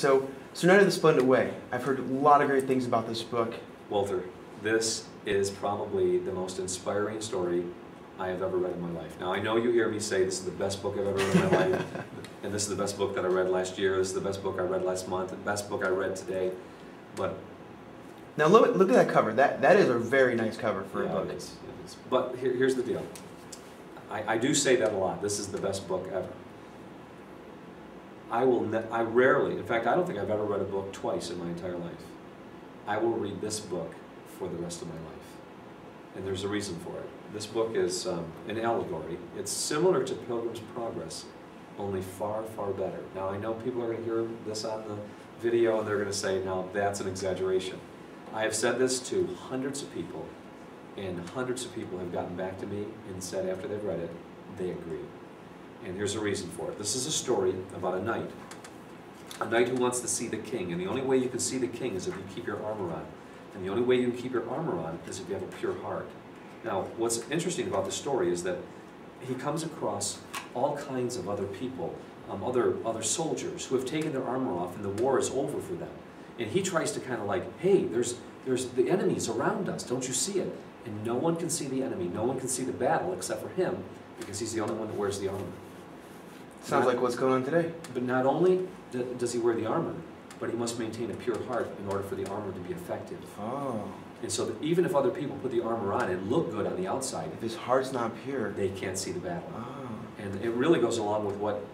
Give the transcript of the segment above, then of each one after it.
So Night of the Splendid Way. I've heard a lot of great things about this book. Walter, this is probably the most inspiring story I have ever read in my life. Now, I know you hear me say this is the best book I've ever read in my life, and this is the best book that I read last year, this is the best book I read last month, the best book I read today, but... Now look at that cover. That is a very nice cover for a book. It is. But here's the deal. I do say that a lot. This is the best book ever. I rarely, in fact, I don't think I've ever read a book twice in my entire life. I will read this book for the rest of my life. And there's a reason for it. This book is an allegory. It's similar to Pilgrim's Progress, only far, far better. Now, I know people are going to hear this on the video and they're going to say, now, that's an exaggeration. I have said this to hundreds of people, and hundreds of people have gotten back to me and said after they've read it, they agree. And here's a reason for it. This is a story about a knight who wants to see the king. And the only way you can see the king is if you keep your armor on. And the only way you can keep your armor on is if you have a pure heart. Now, what's interesting about the story is that he comes across all kinds of other people, other soldiers who have taken their armor off and the war is over for them. And he tries to kind of like, hey, there's the enemies around us, don't you see it? And no one can see the enemy, no one can see the battle except for him, because he's the only one that wears the armor. Sounds like what's going on today. But not only does he wear the armor, but he must maintain a pure heart in order for the armor to be effective. Oh. And so that even if other people put the armor on and look good on the outside, if his heart's not pure, they can't see the battle. Oh. And it really goes along with what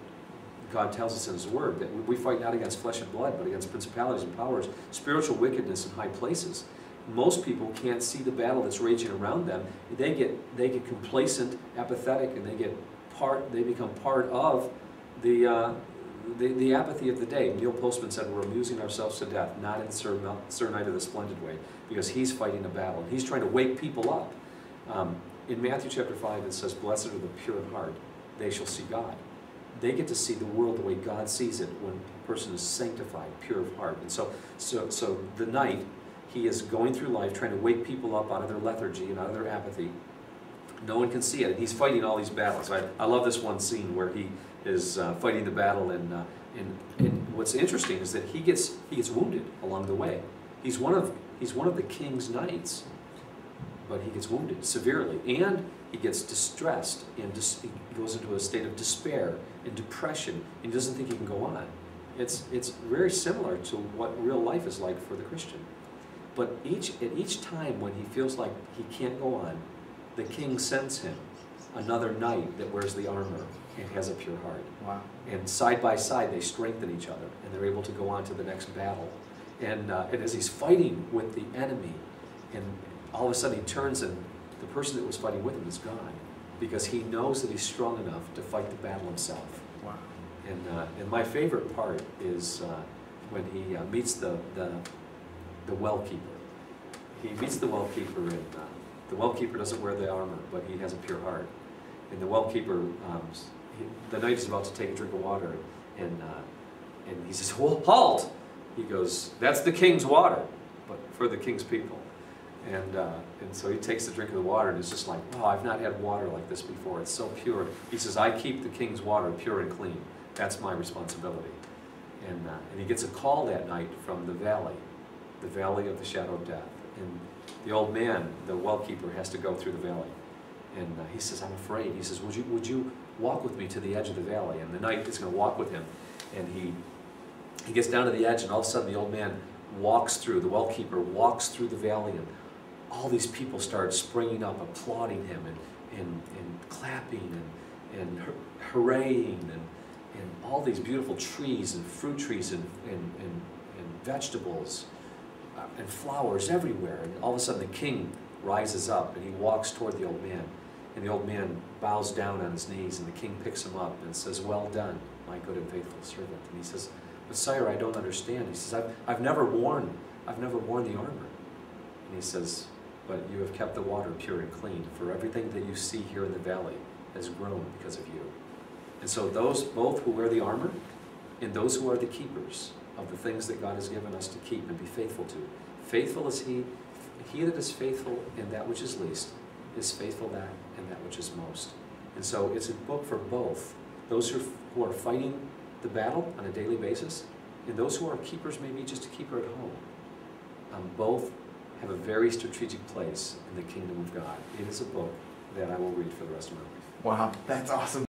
God tells us in His Word, that we fight not against flesh and blood, but against principalities and powers, spiritual wickedness in high places. Most people can't see the battle that's raging around them. They get complacent, apathetic, and they become part of the apathy of the day. Neil Postman said, we're amusing ourselves to death, not in Sir Night of the Splendid Way, because he's fighting a battle. He's trying to wake people up. In Matthew chapter 5, it says, blessed are the pure in heart, they shall see God. They get to see the world the way God sees it when a person is sanctified, pure of heart. And so the knight, he is going through life trying to wake people up out of their lethargy and out of their apathy. No one can see it, and he's fighting all these battles. I love this one scene where he is fighting the battle, and what's interesting is that he gets wounded along the way. He's one of the king's knights, but he gets wounded severely, and he gets distressed, and he goes into a state of despair and depression, and he doesn't think he can go on. It's very similar to what real life is like for the Christian. But at each time when he feels like he can't go on, the king sends him another knight that wears the armor and has a pure heart. Wow. And side by side they strengthen each other, and they're able to go on to the next battle. And as he's fighting with the enemy, and all of a sudden he turns and the person that was fighting with him is gone, because he knows that he's strong enough to fight the battle himself. Wow. And my favorite part is when he meets the well keeper. He meets the well keeper, and the well keeper doesn't wear the armor, but he has a pure heart. And the well keeper, the knight is about to take a drink of water, and he says, well, halt! He goes, that's the king's water, but for the king's people. And so he takes the drink of the water, and it's just like, wow, I've not had water like this before. It's so pure. He says, I keep the king's water pure and clean. That's my responsibility. And he gets a call that night from the valley of the shadow of death. And the old man, the well keeper, has to go through the valley. And he says, I'm afraid. He says, would you walk with me to the edge of the valley? And the knight is going to walk with him. And he gets down to the edge, and all of a sudden the old man walks through, the well keeper walks through the valley, and all these people start springing up, applauding him, and clapping, and hooraying, and all these beautiful trees, and fruit trees, and vegetables, and flowers everywhere. And all of a sudden the king rises up, and he walks toward the old man. And the old man bows down on his knees, and the king picks him up and says, well done, my good and faithful servant. And he says, but sire, I don't understand. He says, I've never worn the armor. And he says, but you have kept the water pure and clean, for everything that you see here in the valley has grown because of you. And so those both who wear the armor and those who are the keepers of the things that God has given us to keep and be faithful to. Faithful is he that is faithful in that which is least is faithful in that which is most. And so it's a book for both those who are fighting the battle on a daily basis, and those who are keepers may be just a keeper at home. Both have a very strategic place in the kingdom of God. It is a book that I will read for the rest of my life. Wow, that's awesome.